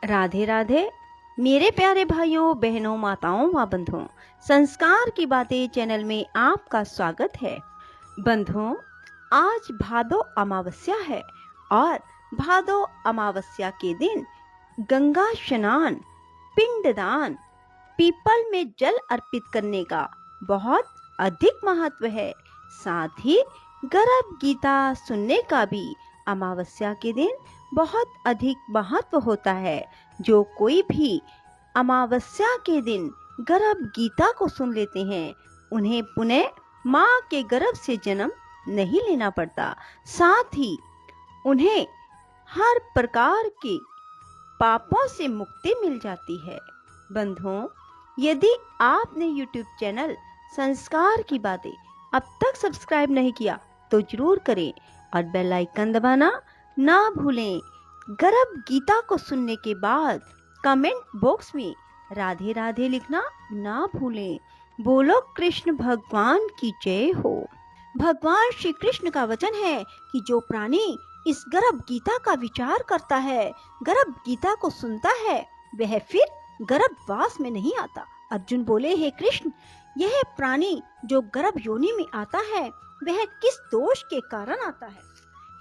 राधे राधे मेरे प्यारे भाइयों बहनों माताओं व बंधुओं, संस्कार की बातें चैनल में आपका स्वागत है। बंधुओं, आज भादो अमावस्या है और भादो अमावस्या के दिन गंगा स्नान, पिंडदान, पीपल में जल अर्पित करने का बहुत अधिक महत्व है। साथ ही गर्भ गीता सुनने का भी अमावस्या के दिन बहुत अधिक महत्व होता है। जो कोई भी अमावस्या के दिन गर्भ गीता को सुन लेते हैं, उन्हें पुनः माँ के गर्भ से जन्म नहीं लेना पड़ता। साथ ही उन्हें हर प्रकार के पापों से मुक्ति मिल जाती है। बंधुओं, यदि आपने YouTube चैनल संस्कार की बातें अब तक सब्सक्राइब नहीं किया तो जरूर करें और बेल आइकन दबाना ना भूलें। गर्भ गीता को सुनने के बाद कमेंट बॉक्स में राधे राधे लिखना ना भूलें। बोलो कृष्ण भगवान की जय हो। भगवान श्री कृष्ण का वचन है कि जो प्राणी इस गर्भ गीता का विचार करता है, गर्भ गीता को सुनता है, वह फिर गर्भवास में नहीं आता। अर्जुन बोले, हे कृष्ण, यह प्राणी जो गर्भ योनि में आता है वह किस दोष के कारण आता है?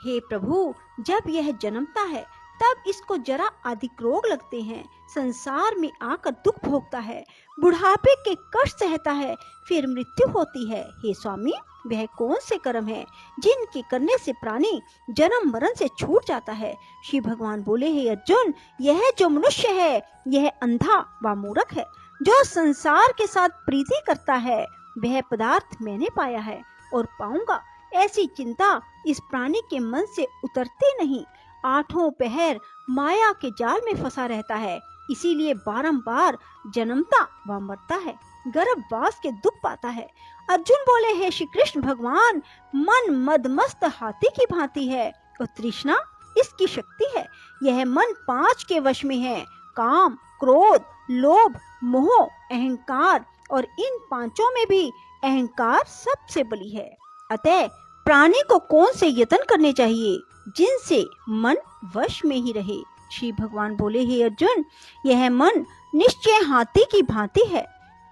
हे प्रभु, जब यह जन्मता है तब इसको जरा अधिक रोग लगते हैं, संसार में आकर दुख भोगता है, बुढ़ापे के कष्ट सहता है, फिर मृत्यु होती है। हे स्वामी, वह कौन से कर्म है जिनके करने से प्राणी जन्म मरण से छूट जाता है? श्री भगवान बोले, हे अर्जुन, यह जो मनुष्य है यह अंधा व मूर्ख है। जो संसार के साथ प्रीति करता है वह पदार्थ मैंने पाया है और पाऊंगा, ऐसी चिंता इस प्राणी के मन से उतरती नहीं। आठों पहर माया के जाल में फंसा रहता है, इसीलिए बारंबार जन्मता व मरता है, गर्भवास के दुख पाता है। अर्जुन बोले, हे श्री कृष्ण भगवान, मन मदमस्त हाथी की भांति है और तृष्णा इसकी शक्ति है। यह मन 5 के वश में है, काम, क्रोध, लोभ, मोह, अहंकार, और इन 5 में भी अहंकार सबसे बली है। अतः प्राणी को कौन से यत्न करने चाहिए जिनसे मन वश में ही रहे? श्री भगवान बोले, हे अर्जुन, यह मन निश्चय हाथी की भांति है,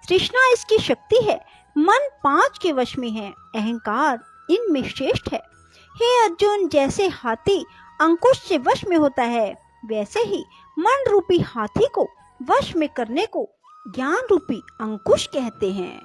तृष्णा इसकी शक्ति है, मन 5 के वश में है, अहंकार इनमें श्रेष्ठ है। हे अर्जुन, जैसे हाथी अंकुश से वश में होता है, वैसे ही मन रूपी हाथी को वश में करने को ज्ञान रूपी अंकुश कहते हैं।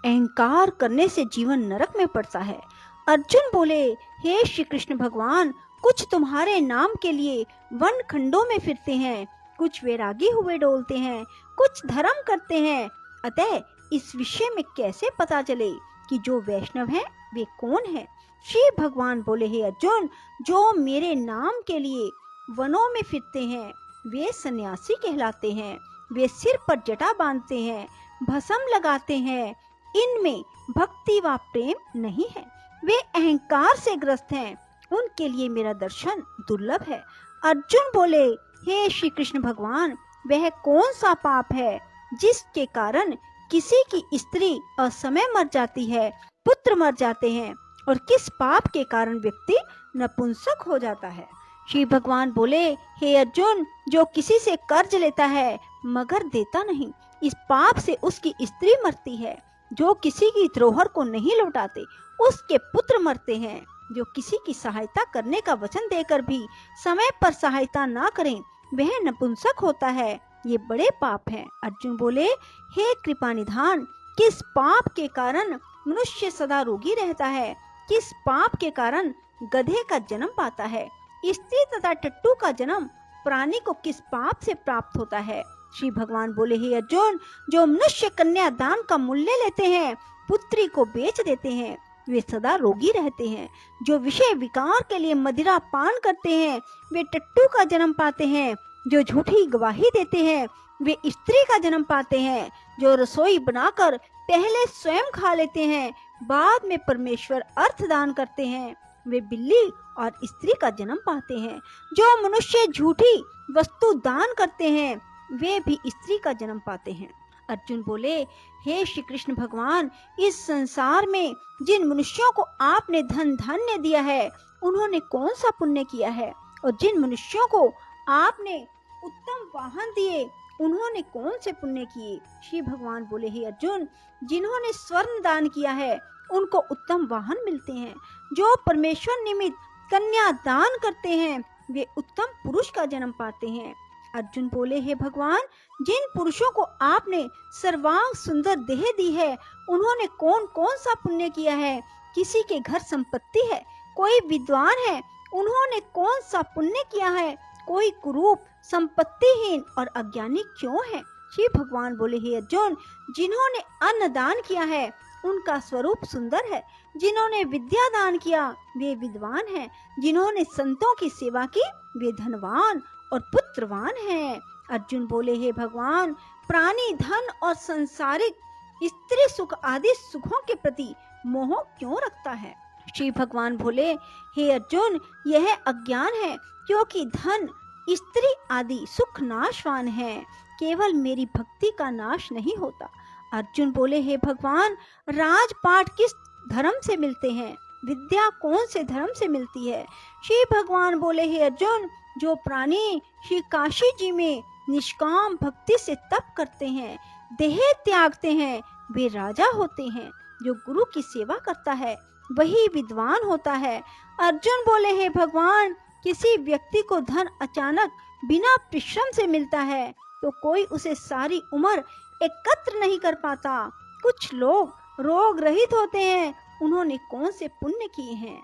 अहंकार करने से जीवन नरक में पड़ता है। अर्जुन बोले, हे श्री कृष्ण भगवान, कुछ तुम्हारे नाम के लिए वन खंडों में फिरते हैं, कुछ वैरागी हुए डोलते हैं, कुछ धर्म करते हैं। अतः इस विषय में कैसे पता चले कि जो वैष्णव है वे कौन है? श्री भगवान बोले, हे अर्जुन, जो मेरे नाम के लिए वनों में फिरते हैं वे सन्यासी कहलाते हैं। वे सिर पर जटा बांधते हैं, भस्म लगाते हैं, इनमें भक्ति व प्रेम नहीं है, वे अहंकार से ग्रस्त हैं, उनके लिए मेरा दर्शन दुर्लभ है। अर्जुन बोले, हे श्री कृष्ण भगवान, वह कौन सा पाप है जिसके कारण किसी की स्त्री असमय मर जाती है, पुत्र मर जाते हैं, और किस पाप के कारण व्यक्ति नपुंसक हो जाता है? श्री भगवान बोले, हे अर्जुन, जो किसी से कर्ज लेता है मगर देता नहीं, इस पाप से उसकी स्त्री मरती है। जो किसी की धरोहर को नहीं लौटाते उसके पुत्र मरते हैं। जो किसी की सहायता करने का वचन देकर भी समय पर सहायता ना करें वह नपुंसक होता है। ये बड़े पाप हैं। अर्जुन बोले, हे कृपा निधान, किस पाप के कारण मनुष्य सदा रोगी रहता है? किस पाप के कारण गधे का जन्म पाता है? स्त्री तथा टट्टू का जन्म प्राणी को किस पाप से प्राप्त होता है? श्री भगवान बोले, हे अर्जुन, जो मनुष्य कन्या दान का मूल्य लेते हैं, पुत्री को बेच देते हैं, वे सदा रोगी रहते हैं। जो विषय विकार के लिए मदिरा पान करते हैं वे टट्टू का जन्म पाते हैं। जो झूठी गवाही देते हैं वे स्त्री का जन्म पाते हैं। जो रसोई बनाकर पहले स्वयं खा लेते हैं, बाद में परमेश्वर अर्थ दान करते हैं, वे बिल्ली और स्त्री का जन्म पाते हैं। जो मनुष्य झूठी वस्तु दान करते हैं वे भी स्त्री का जन्म पाते हैं। अर्जुन बोले, हे श्री कृष्ण भगवान, इस संसार में जिन मनुष्यों को आपने धन धान्य दिया है उन्होंने कौन सा पुण्य किया है? और जिन मनुष्यों को आपने उत्तम वाहन दिए, उन्होंने कौन से पुण्य किए? श्री भगवान बोले, हे अर्जुन, जिन्होंने स्वर्ण दान किया है उनको उत्तम वाहन मिलते हैं। जो परमेश्वर निमित्त कन्या दान करते हैं वे उत्तम पुरुष का जन्म पाते हैं। अर्जुन बोले, हे भगवान, जिन पुरुषों को आपने सर्वांग सुंदर देह दी है उन्होंने कौन कौन सा पुण्य किया है? किसी के घर संपत्ति है, कोई विद्वान है, उन्होंने कौन सा पुण्य किया है? कोई कुरूप, संपत्तिहीन और अज्ञानी क्यों है? श्री भगवान बोले, हे अर्जुन, जिन्होंने अन्न दान किया है उनका स्वरूप सुंदर है। जिन्होंने विद्या दान किया वे विद्वान हैं। जिन्होंने संतों की सेवा की वे धनवान और पुत्रवान हैं। अर्जुन बोले, हे भगवान, प्राणी धन और संसारिक स्त्री सुख आदि सुखों के प्रति मोह क्यों रखता है? श्री भगवान बोले, हे अर्जुन, यह अज्ञान है, क्योंकि धन, स्त्री आदि सुख नाशवान है, केवल मेरी भक्ति का नाश नहीं होता। अर्जुन बोले, हे भगवान, राजपाट किस धर्म से मिलते हैं? विद्या कौन से धर्म से मिलती है? श्री भगवान बोले, हे अर्जुन, जो प्राणी श्री काशी जी में निष्काम भक्ति से तप करते हैं, देह त्यागते हैं, वे राजा होते हैं। जो गुरु की सेवा करता है वही विद्वान होता है। अर्जुन बोले, हे भगवान, किसी व्यक्ति को धन अचानक बिना परिश्रम से मिलता है तो कोई उसे सारी उम्र एकत्र नहीं कर पाता। कुछ लोग रोग रहित होते हैं, उन्होंने कौन से पुण्य किए हैं?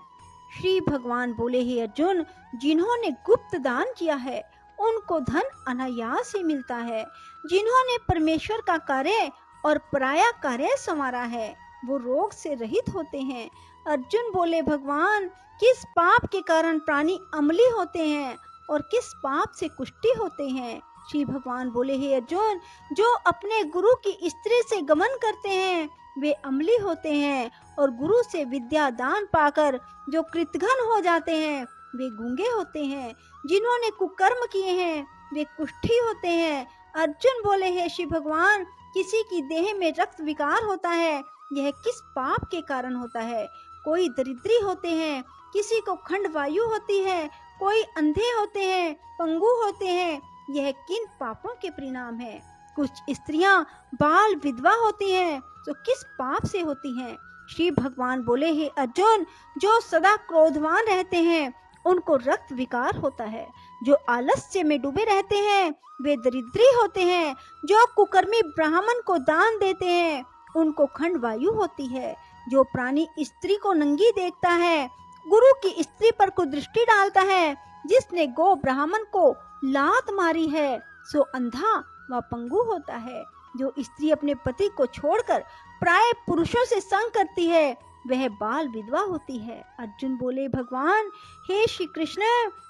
श्री भगवान बोले, हे अर्जुन, जिन्होंने गुप्त दान किया है उनको धन अनायास ही मिलता है। जिन्होंने परमेश्वर का कार्य और पराया कार्य संवारा है वो रोग से रहित होते हैं। अर्जुन बोले, भगवान, किस पाप के कारण प्राणी अम्ली होते हैं और किस पाप से कुष्ठी होते हैं? श्री भगवान बोले, हे अर्जुन, जो अपने गुरु की स्त्री से गमन करते हैं वे अम्ली होते हैं और गुरु से विद्या दान पाकर जो कृतघ्न हो जाते हैं वे गूंगे होते हैं। जिन्होंने कुकर्म किए हैं वे कुष्ठी होते हैं। अर्जुन बोले, हे श्री भगवान, किसी की देह में रक्त विकार होता है, यह किस पाप के कारण होता है? कोई दरिद्री होते हैं, किसी को खंड वायु होती है, कोई अंधे होते हैं, पंगु होते हैं, यह किन पापों के परिणाम है? कुछ स्त्रियां बाल विधवा होती हैं तो किस पाप से होती हैं? श्री भगवान बोले, हे अर्जुन, जो सदा क्रोधवान रहते हैं उनको रक्त विकार होता है। जो आलस्य में डूबे रहते हैं वे दरिद्री होते हैं। जो कुकर्मी ब्राह्मण को दान देते हैं उनको खंड वायु होती है। जो प्राणी स्त्री को नंगी देखता है, गुरु की स्त्री पर कुदृष्टि डालता है, जिसने गो ब्राह्मण को लात मारी है सो अंधा व पंगु होता है। जो स्त्री अपने पति को छोड़कर प्राय पुरुषों से संग करती है वह बाल विधवा होती है। अर्जुन बोले, भगवान, हे श्री कृष्ण,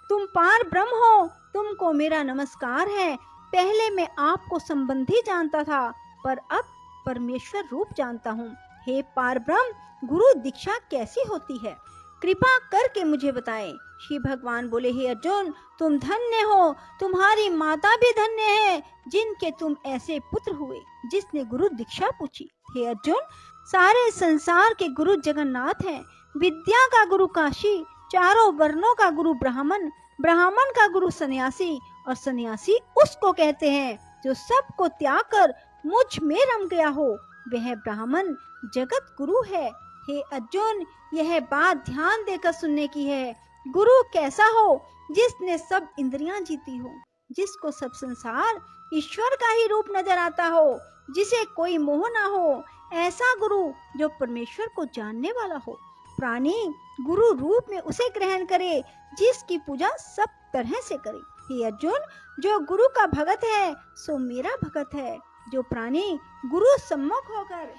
तुम पार ब्रह्म हो, तुमको मेरा नमस्कार है। पहले मैं आपको संबंधी जानता था पर अब परमेश्वर रूप जानता हूँ। हे पार ब्रह्म, गुरु दीक्षा कैसी होती है? कृपा करके मुझे बताएं। श्री भगवान बोले, हे अर्जुन, तुम धन्य हो, तुम्हारी माता भी धन्य है जिनके तुम ऐसे पुत्र हुए जिसने गुरु दीक्षा पूछी। हे अर्जुन, सारे संसार के गुरु जगन्नाथ हैं। विद्या का गुरु काशी, चारों वर्णों का गुरु ब्राह्मण, ब्राह्मण का गुरु सन्यासी और सन्यासी उसको कहते हैं जो सबको त्याग कर मुझ में रम गया हो, वह ब्राह्मण जगत गुरु है। हे अर्जुन, यह बात ध्यान देकर सुनने की है। गुरु कैसा हो? जिसने सब इंद्रियां जीती हो, जिसको सब संसार ईश्वर का ही रूप नजर आता हो, जिसे कोई मोह ना हो, ऐसा गुरु जो परमेश्वर को जानने वाला हो। प्राणी गुरु रूप में उसे ग्रहण करे जिसकी पूजा सब तरह से करे। हे अर्जुन, जो गुरु का भगत है सो मेरा भगत है। जो प्राणी गुरु सम्मुख होकर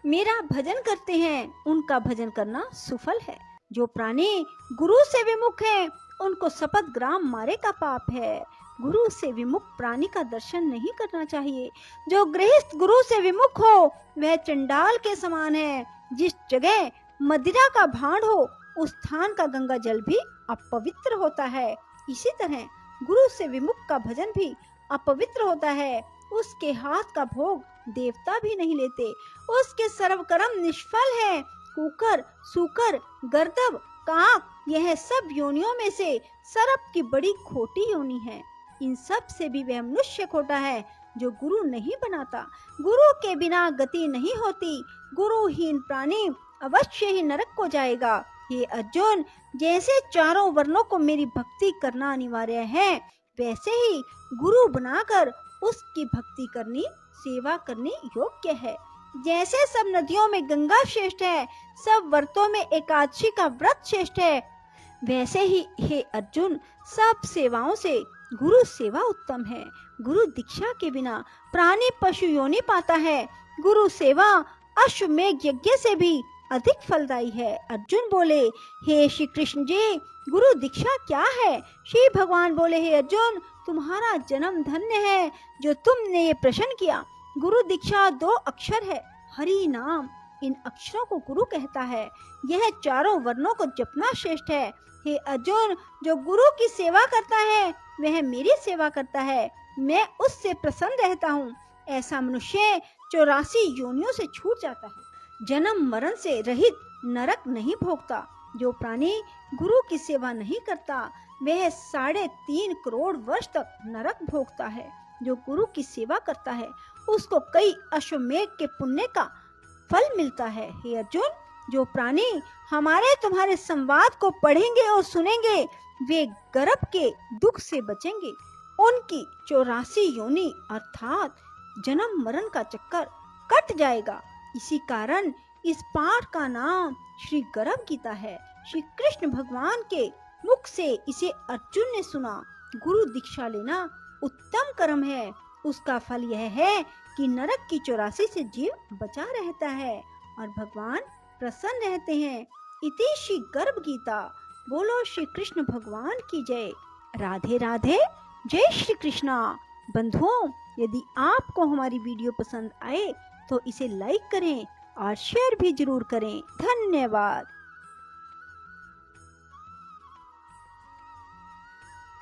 मेरा भजन करते हैं उनका भजन करना सुफल है। जो प्राणी गुरु से विमुख है उनको शपथ ग्राम मारे का पाप है। गुरु से विमुख प्राणी का दर्शन नहीं करना चाहिए। जो गृहस्थ गुरु से विमुख हो वह चंडाल के समान है। जिस जगह मदिरा का भांड हो उस स्थान का गंगा जल भी अपवित्र होता है। इसी तरह गुरु से विमुख का भजन भी अपवित्र होता है। उसके हाथ का भोग देवता भी नहीं लेते। उसके सर्व कर्म निष्फल है। कुकर, सूकर, गर्दभ, काक, यह सब योनियों में से सर्प की बड़ी खोटी योनि है। इन सब से भी वह मनुष्य खोटा है जो गुरु नहीं बनाता। गुरु के बिना गति नहीं होती। गुरुहीन प्राणी अवश्य ही नरक को जाएगा। हे अर्जुन, जैसे चारों वर्णों को मेरी भक्ति करना अनिवार्य है, वैसे ही गुरु बनाकर उसकी भक्ति करनी, सेवा करनी योग्य है। जैसे सब नदियों में गंगा श्रेष्ठ है, सब व्रतों में एकादशी का व्रत श्रेष्ठ है, वैसे ही हे अर्जुन, सब सेवाओं से गुरु सेवा उत्तम है। गुरु दीक्षा के बिना प्राणी पशु योनि पाता है। गुरु सेवा अश्वमेध यज्ञ से भी अधिक फलदायी है। अर्जुन बोले, हे श्री कृष्ण जी, गुरु दीक्षा क्या है? श्री भगवान बोले, हे अर्जुन, तुम्हारा जन्म धन्य है जो तुमने ये प्रश्न किया। गुरु दीक्षा 2 अक्षर है, हरि नाम। इन अक्षरों को गुरु कहता है। यह चारों वर्णों को जपना श्रेष्ठ है। हे अर्जुन, जो गुरु की सेवा करता है वह मेरी सेवा करता है, मैं उससे प्रसन्न रहता हूँ। ऐसा मनुष्य 84 योनियों से छूट जाता है, जन्म मरण से रहित नरक नहीं भोगता। जो प्राणी गुरु की सेवा नहीं करता वह 3.5 करोड़ वर्ष तक नरक भोगता है। जो गुरु की सेवा करता है उसको कई अश्वमेध के पुण्य का फल मिलता है। हे अर्जुन, जो प्राणी हमारे तुम्हारे संवाद को पढ़ेंगे और सुनेंगे वे गर्भ के दुख से बचेंगे। उनकी 84 योनि अर्थात जन्म मरण का चक्कर कट जाएगा। इसी कारण इस पाठ का नाम श्री गर्भ गीता है। श्री कृष्ण भगवान के मुख से इसे अर्जुन ने सुना। गुरु दीक्षा लेना उत्तम कर्म है। उसका फल यह है कि नरक की 84 से जीव बचा रहता है और भगवान प्रसन्न रहते हैं। इति श्री गर्भ गीता। बोलो श्री कृष्ण भगवान की जय। राधे राधे। जय श्री कृष्णा। बंधुओं, यदि आपको हमारी वीडियो पसंद आए तो इसे लाइक करें और शेयर भी जरूर करें। धन्यवाद।